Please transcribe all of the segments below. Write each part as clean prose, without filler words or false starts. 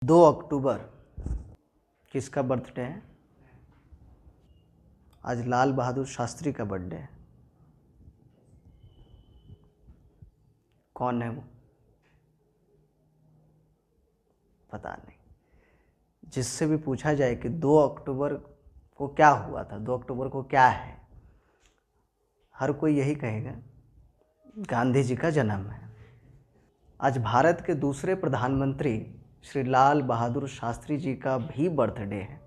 2 अक्टूबर किसका बर्थडे है? आज लाल बहादुर शास्त्री का बर्थडे है। कौन है वो? पता नहीं। जिससे भी पूछा जाए कि 2 अक्टूबर को क्या हुआ था, 2 अक्टूबर को क्या है, हर कोई यही कहेगा गांधी जी का जन्म है। आज भारत के दूसरे प्रधानमंत्री श्री लाल बहादुर शास्त्री जी का भी बर्थडे है,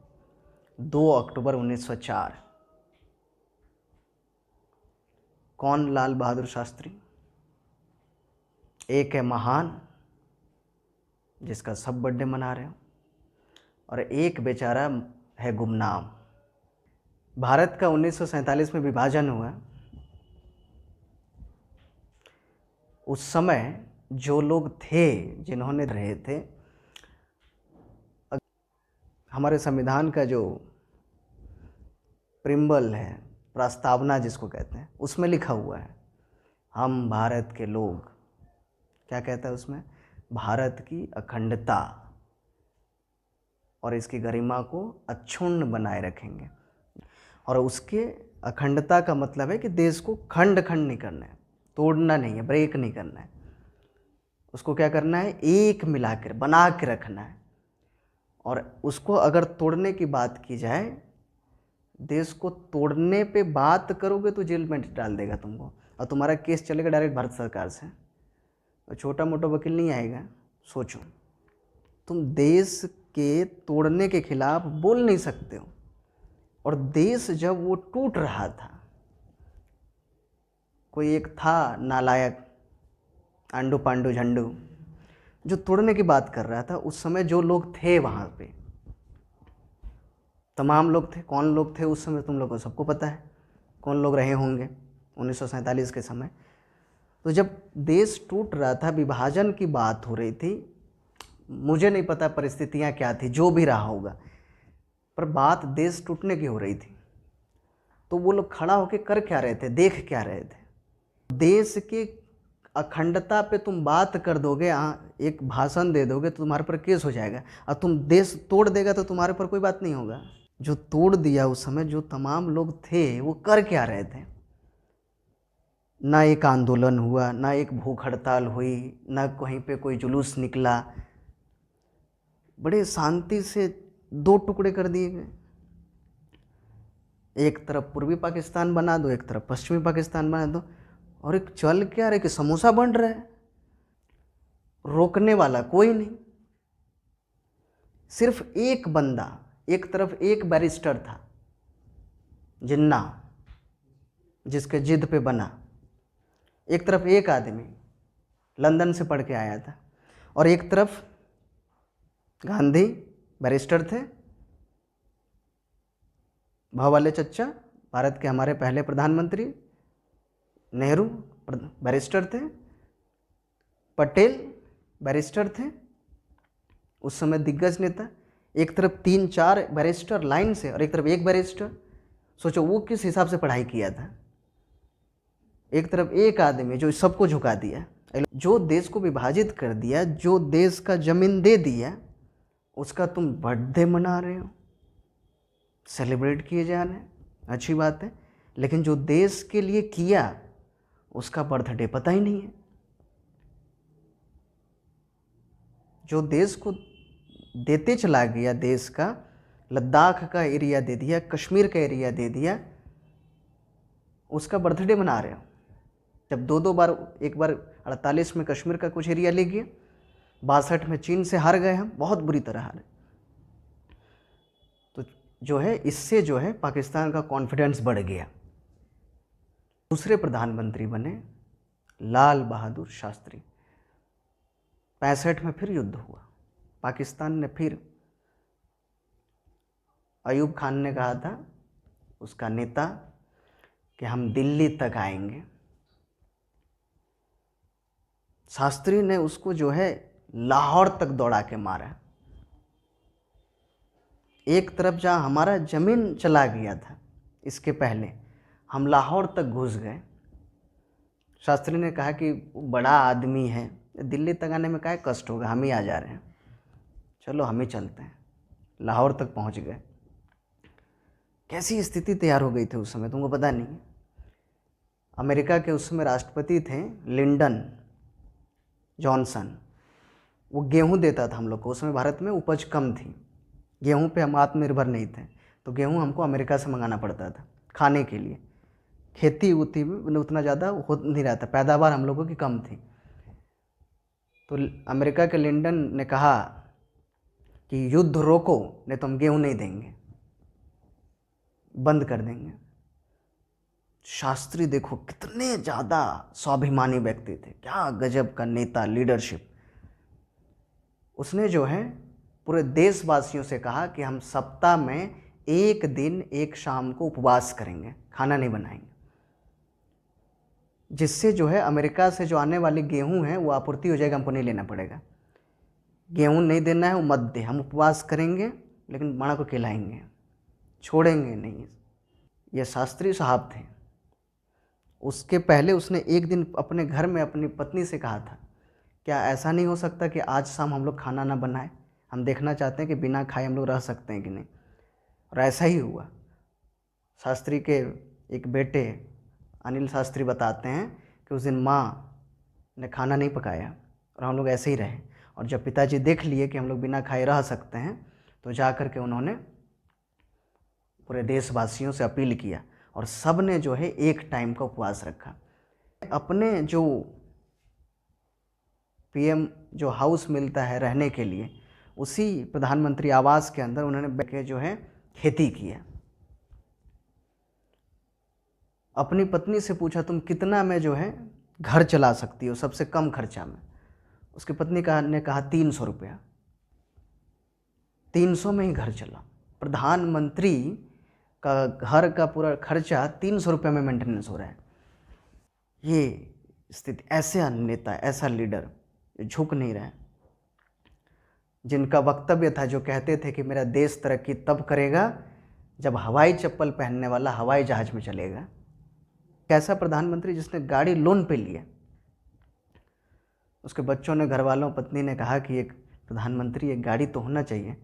2 अक्टूबर 1904। कौन लाल बहादुर शास्त्री? एक है महान, जिसका सब बर्थडे मना रहे हो, और एक बेचारा है गुमनाम। भारत का 1947 में विभाजन हुआ। उस समय जो लोग थे, जिन्होंने रहे थे, हमारे संविधान का जो प्रिम्बल है, प्रस्तावना जिसको कहते हैं, उसमें लिखा हुआ है हम भारत के लोग, क्या कहता है उसमें? भारत की अखंडता और इसकी गरिमा को अक्षुण्ण बनाए रखेंगे। और उसके अखंडता का मतलब है कि देश को खंड खंड नहीं करना है, तोड़ना नहीं है, ब्रेक नहीं करना है। उसको क्या करना है? एक मिलाकर बना के रखना है। और उसको अगर तोड़ने की बात की जाए, देश को तोड़ने पे बात करोगे तो जेल में डाल देगा तुमको, और तुम्हारा केस चलेगा डायरेक्ट भारत सरकार से। और छोटा मोटा वकील नहीं आएगा। सोचो, तुम देश के तोड़ने के खिलाफ बोल नहीं सकते हो। और देश जब वो टूट रहा था, कोई एक था नालायक आंडू पांडू झंडू जो तोड़ने की बात कर रहा था। उस समय जो लोग थे वहाँ पे, तमाम लोग थे। कौन लोग थे उस समय? तुम लोगों को सबको पता है कौन लोग रहे होंगे 1947 के समय। तो जब देश टूट रहा था, विभाजन की बात हो रही थी, मुझे नहीं पता परिस्थितियाँ क्या थी, जो भी रहा होगा, पर बात देश टूटने की हो रही थी। तो वो लोग खड़ा होकर कर क्या रहे थे, देख क्या रहे थे? देश की अखंडता पे तुम बात कर दोगे, एक भाषण दे दोगे तो तुम्हारे पर केस हो जाएगा। और तुम देश तोड़ देगा तो तुम्हारे पर कोई बात नहीं होगा। जो तोड़ दिया उस समय जो तमाम लोग थे, वो कर क्या रहे थे? ना एक आंदोलन हुआ, ना एक भूख हड़ताल हुई, ना कहीं पे कोई जुलूस निकला। बड़े शांति से दो टुकड़े कर दिए गए। एक तरफ पूर्वी पाकिस्तान बना दो, एक तरफ पश्चिमी पाकिस्तान बना दो। और एक चल क्या रहे कि समोसा बन रहा है, रोकने वाला कोई नहीं। सिर्फ एक बंदा, एक तरफ एक बैरिस्टर था जिन्ना, जिसके जिद पे बना। एक तरफ एक आदमी लंदन से पढ़ के आया था, और एक तरफ गांधी बैरिस्टर थे, भवाले चच्चा भारत के हमारे पहले प्रधानमंत्री, नेहरू बैरिस्टर थे, पटेल बैरिस्टर थे, उस समय दिग्गज नेता। एक तरफ 3-4 बैरिस्टर लाइन से, और एक तरफ एक बैरिस्टर। सोचो वो किस हिसाब से पढ़ाई किया था। एक तरफ एक आदमी जो सबको झुका दिया, जो देश को विभाजित कर दिया, जो देश का जमीन दे दिया, उसका तुम बर्थडे मना रहे हो, सेलिब्रेट किए जा रहे हैं, अच्छी बात है। लेकिन जो देश के लिए किया, उसका बर्थडे पता ही नहीं है। जो देश को देते चला गया, देश का लद्दाख का एरिया दे दिया, कश्मीर का एरिया दे दिया, उसका बर्थडे मना रहे हो। जब दो बार, एक बार 48 में कश्मीर का कुछ एरिया ले गया, 62 में चीन से हार गए हम, बहुत बुरी तरह हारे। तो जो है, इससे जो है पाकिस्तान का कॉन्फिडेंस बढ़ गया। दूसरे प्रधानमंत्री बने लाल बहादुर शास्त्री। 65 में फिर युद्ध हुआ। पाकिस्तान ने फिर, अयूब खान ने कहा था, उसका नेता, कि हम दिल्ली तक आएंगे। शास्त्री ने उसको जो है लाहौर तक दौड़ा के मारा। एक तरफ जहाँ हमारा जमीन चला गया था, इसके पहले हम लाहौर तक घुस गए। शास्त्री ने कहा कि वो बड़ा आदमी है, दिल्ली तक आने में क्या कष्ट होगा, हम ही आ जा रहे हैं। चलो हम ही चलते हैं। लाहौर तक पहुंच गए। कैसी स्थिति तैयार हो गई थी उस समय, तुमको पता नहीं। अमेरिका के उस समय राष्ट्रपति थे लिंडन जॉनसन। वो गेहूं देता था हम लोग को। उस समय भारत में उपज कम थी, गेहूं पे हम आत्मनिर्भर नहीं थे, तो गेहूं हमको अमेरिका से मंगाना पड़ता था खाने के लिए। खेती उती में उतना ज़्यादा हो नहीं रहा था, पैदावार हम लोगों की कम थी। तो अमेरिका के लिंडन ने कहा कि युद्ध रोको, नहीं तो हम गेहूं नहीं देंगे, बंद कर देंगे। शास्त्री देखो कितने ज़्यादा स्वाभिमानी व्यक्ति थे, क्या गजब का नेता, लीडरशिप। उसने जो है पूरे देशवासियों से कहा कि हम सप्ताह में एक दिन एक शाम को उपवास करेंगे, खाना नहीं बनाएंगे, जिससे जो है अमेरिका से जो आने वाली गेहूं है वो आपूर्ति हो जाएगा, हमको नहीं लेना पड़ेगा। गेहूं नहीं देना है वो मत दे, हम उपवास करेंगे लेकिन माणा को खिलाएंगे, छोड़ेंगे नहीं। ये शास्त्री साहब थे। उसके पहले उसने एक दिन अपने घर में अपनी पत्नी से कहा था, क्या ऐसा नहीं हो सकता कि आज शाम हम लोग खाना ना बनाएं, हम देखना चाहते हैं कि बिना खाए हम लोग रह सकते हैं कि नहीं। और ऐसा ही हुआ। शास्त्री के एक बेटे अनिल शास्त्री बताते हैं कि उस दिन माँ ने खाना नहीं पकाया और हम लोग ऐसे ही रहे। और जब पिताजी देख लिए कि हम लोग बिना खाए रह सकते हैं, तो जा कर के उन्होंने पूरे देशवासियों से अपील किया और सब ने जो है एक टाइम का उपवास रखा। अपने जो पीएम जो हाउस मिलता है रहने के लिए, उसी प्रधानमंत्री आवास के अंदर उन्होंने बैठ जो है खेती किया। अपनी पत्नी से पूछा तुम कितना में जो है घर चला सकती हो सबसे कम खर्चा में। उसकी पत्नी ने कहा 300 रुपया। 300 में ही घर चला। प्रधानमंत्री का घर का पूरा खर्चा 300 रुपये में मेंटेनेंस हो रहा है। ये स्थिति, ऐसे नेता, ऐसा लीडर झुक नहीं रहा है, जिनका वक्तव्य था, जो कहते थे कि मेरा देश तरक्की तब करेगा जब हवाई चप्पल पहनने वाला हवाई जहाज में चलेगा। कैसा प्रधानमंत्री जिसने गाड़ी लोन पे लिया। उसके बच्चों ने, घर वालों, पत्नी ने कहा कि एक प्रधानमंत्री एक गाड़ी तो होना चाहिए।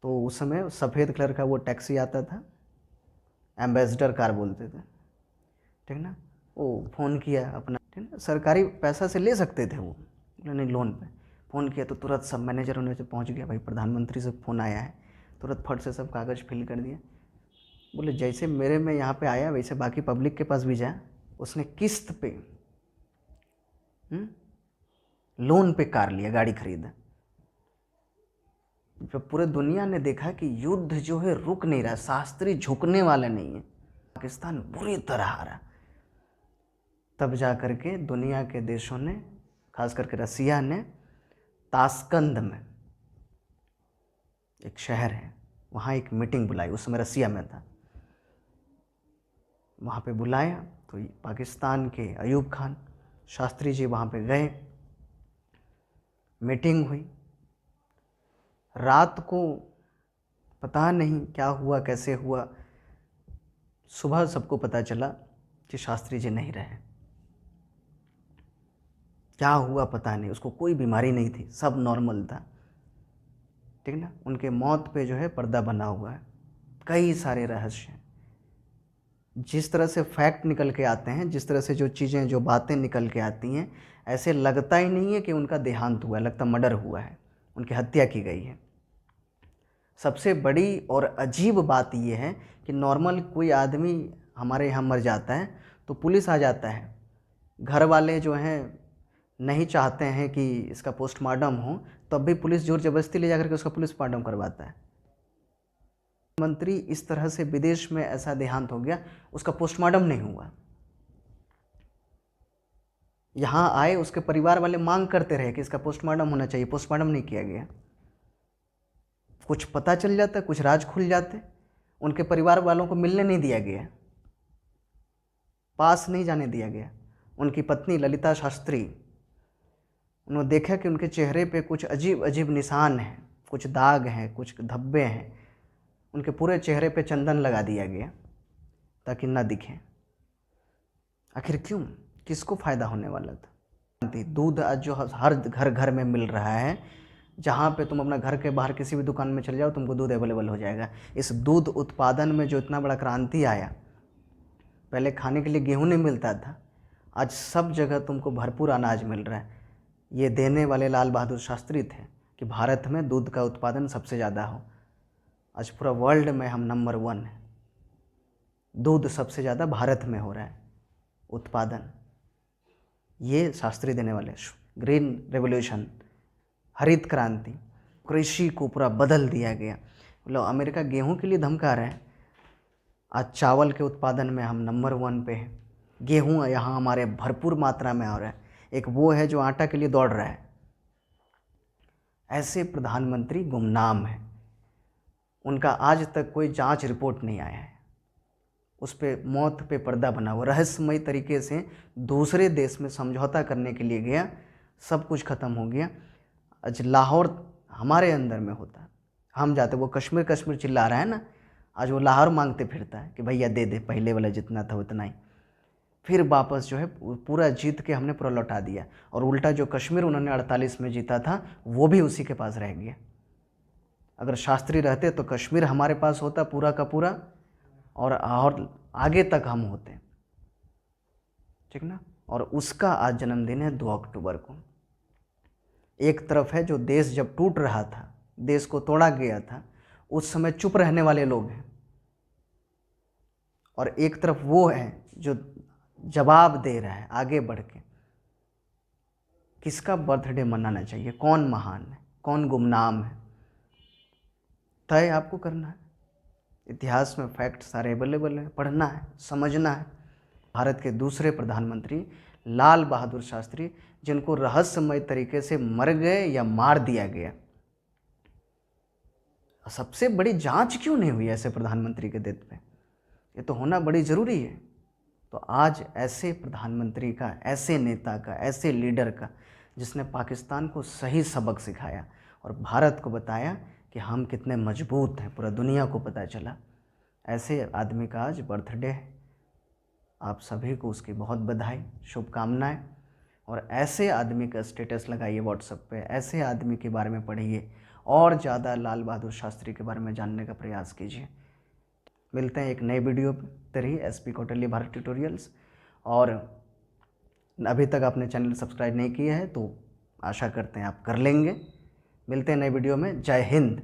तो उस समय सफ़ेद कलर का वो टैक्सी आता था, एम्बेसडर कार बोलते थे, ठीक ना। वो फ़ोन किया अपना, ठीक ना, सरकारी पैसा से ले सकते थे वो, नहीं लोन पे। फ़ोन किया तो तुरंत सब मैनेजर उन्हें पहुंच गया, भाई प्रधानमंत्री से फ़ोन आया है। तुरंत फट से सब कागज़ फिल कर दिया। बोले जैसे मेरे में यहाँ पे आया वैसे बाकी पब्लिक के पास भी जाए। उसने किस्त पे लोन पे कार लिया, गाड़ी खरीदा। जब पूरे दुनिया ने देखा कि युद्ध जो है रुक नहीं रहा, शास्त्री झुकने वाला नहीं है, पाकिस्तान बुरी तरह हारा, तब जा कर के दुनिया के देशों ने, खास करके रसिया ने, ताशकंद में एक शहर है, वहाँ एक मीटिंग बुलाई। उस समय रसिया में था, वहाँ पे बुलाया। तो पाकिस्तान के अयूब खान शास्त्री जी वहाँ पे गए, मीटिंग हुई। रात को पता नहीं क्या हुआ, कैसे हुआ, सुबह सबको पता चला कि शास्त्री जी नहीं रहे। क्या हुआ पता नहीं, उसको कोई बीमारी नहीं थी, सब नॉर्मल था, ठीक ना। उनके मौत पे जो है पर्दा बना हुआ है, कई सारे रहस्य। जिस तरह से फैक्ट निकल के आते हैं, जिस तरह से जो चीज़ें, जो बातें निकल के आती हैं, ऐसे लगता ही नहीं है कि उनका देहांत हुआ है, लगता मर्डर हुआ है, उनकी हत्या की गई है। सबसे बड़ी और अजीब बात यह है कि नॉर्मल कोई आदमी हमारे यहाँ मर जाता है तो पुलिस आ जाता है, घर वाले जो हैं नहीं चाहते हैं कि इसका पोस्टमार्टम हो, तब भी पुलिस जोर जबरदस्ती ले जाकर के उसका पोस्टमार्टम करवाता है। मंत्री इस तरह से विदेश में ऐसा देहांत हो गया, उसका पोस्टमार्टम नहीं हुआ। यहाँ आए, उसके परिवार वाले मांग करते रहे कि इसका पोस्टमार्टम होना चाहिए, पोस्टमार्टम नहीं किया गया। कुछ पता चल जाता, कुछ राज खुल जाते, उनके परिवार वालों को मिलने नहीं दिया गया, पास नहीं जाने दिया गया। उनकी पत्नी ललिता शास्त्री, उन्होंने देखा कि उनके चेहरे पे कुछ अजीब अजीब निशान हैं, कुछ दाग हैं, कुछ धब्बे हैं। उनके पूरे चेहरे पे चंदन लगा दिया गया ताकि ना दिखें। आखिर क्यों, किसको फ़ायदा होने वाला था? दूध आज जो हर घर घर में मिल रहा है, जहाँ पे तुम अपना घर के बाहर किसी भी दुकान में चले जाओ तुमको दूध अवेलेबल हो जाएगा। इस दूध उत्पादन में जो इतना बड़ा क्रांति आया, पहले खाने के लिए गेहूँ नहीं मिलता था, आज सब जगह तुमको भरपूर अनाज मिल रहा है। ये देने वाले लाल बहादुर शास्त्री थे कि भारत में दूध का उत्पादन सबसे ज़्यादा हो। आज पूरा वर्ल्ड में हम नंबर 1 है, दूध सबसे ज़्यादा भारत में हो रहा है उत्पादन। ये शास्त्री देने वाले ग्रीन रेवोल्यूशन, हरित क्रांति, कृषि को पूरा बदल दिया गया। मतलब अमेरिका गेहूं के लिए धमका रहा है, आज चावल के उत्पादन में हम नंबर 1 पे हैं। गेहूं यहाँ हमारे भरपूर मात्रा में हो रहा है। एक वो है जो आटा के लिए दौड़ रहा है। ऐसे प्रधानमंत्री गुमनाम हैं, उनका आज तक कोई जांच रिपोर्ट नहीं आया है, उस पर मौत पे पर्दा बना हुआ। रहस्यमय तरीके से दूसरे देश में समझौता करने के लिए गया, सब कुछ ख़त्म हो गया। आज लाहौर हमारे अंदर में होता, हम जाते, वो कश्मीर कश्मीर चिल्ला रहा है ना, आज वो लाहौर मांगते फिरता है कि भैया दे दे, पहले वाला जितना था उतना ही। फिर वापस जो है पूरा जीत के हमने पूरा लौटा दिया, और उल्टा जो कश्मीर उन्होंने 48 में जीता था वो भी उसी के पास रह गया। अगर शास्त्री रहते तो कश्मीर हमारे पास होता पूरा का पूरा, और आगे तक हम होते, ठीक ना। और उसका आज जन्मदिन है 2 अक्टूबर को। एक तरफ है जो देश जब टूट रहा था, देश को तोड़ा गया था, उस समय चुप रहने वाले लोग हैं, और एक तरफ वो है जो जवाब दे रहा है आगे बढ़ के। किसका बर्थडे मनाना चाहिए, कौन महान है, कौन गुमनाम है, तय आपको करना है। इतिहास में फैक्ट सारे अवेलेबल है, पढ़ना है, समझना है। भारत के दूसरे प्रधानमंत्री लाल बहादुर शास्त्री, जिनको रहस्यमय तरीके से मर गए या मार दिया गया। सबसे बड़ी जांच क्यों नहीं हुई ऐसे प्रधानमंत्री के डेथ पे? ये तो होना बड़ी ज़रूरी है। तो आज ऐसे प्रधानमंत्री का, ऐसे नेता का, ऐसे लीडर का, जिसने पाकिस्तान को सही सबक सिखाया और भारत को बताया कि हम कितने मजबूत हैं, पूरा दुनिया को पता चला, ऐसे आदमी का आज बर्थडे है। आप सभी को उसकी बहुत बधाई, शुभकामनाएं। और ऐसे आदमी का स्टेटस लगाइए व्हाट्सएप पे, ऐसे आदमी के बारे में पढ़िए, और ज़्यादा लाल बहादुर शास्त्री के बारे में जानने का प्रयास कीजिए। मिलते हैं एक नए वीडियो पर ही, एसपी कौटिल्य भारत ट्यूटोरियल्स। और अभी तक आपने चैनल सब्सक्राइब नहीं किया है तो आशा करते हैं आप कर लेंगे। मिलते हैं नए वीडियो में। जय हिंद।